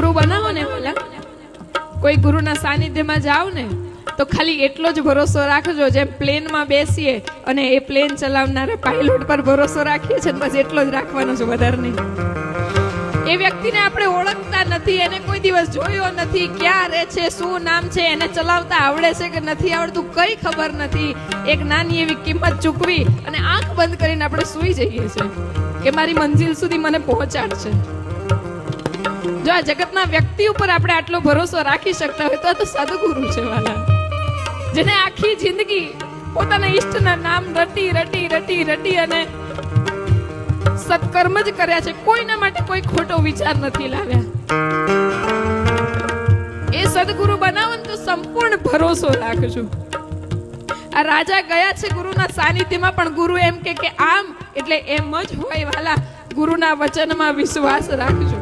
ગુરુ બનાવો ને ભલા, કોઈ ગુરુના સાનિધ્યમાં જાઓ ને તો ખાલી એટલો જ ભરોસો રાખજો જેમ પ્લેનમાં બેસીએ અને એ પ્લેન ચલાવનારા પાયલોટ પર ભરોસો રાખીએ છીએ, બસ એટલો જ રાખવાનો છે, વધારે નહીં. એ વ્યક્તિને આપણે ઓળખતા નથી, એને કોઈ દિવસ જોયો નથી, ક્યાં રહે છે, શું નામ છે, એને ચલાવતા આવડે છે કે નથી આવડતું કઈ ખબર નથી. એક નાની એવી કિંમત ચૂકવી અને આંખ બંધ કરીને આપણે સૂઈ જઈએ છીએ કે મારી મંજિલ સુધી મને પહોંચાડશે. જો આ જગતના વ્યક્તિ ઉપર આપણે આટલો ભરોસો રાખી શકતા હોય તો આ તો સદગુરુ છે વાલા, જેને આખી જિંદગી પોતાના ઈષ્ટના નામ રટી રટી રટી રટી અને સત્કર્મ જ કર્યા છે, કોઈના માટે કોઈ ખોટો વિચાર નથી લાવ્યા. એ સદગુરુ બનાવો ને તો સંપૂર્ણ ભરોસો રાખજો. આ રાજા ગયા છે ગુરુના સાનિધ્યમાં, પણ ગુરુ એમ કે આમ એટલે એમ જ હોય વાલા, ગુરુના વચનમાં વિશ્વાસ રાખજો.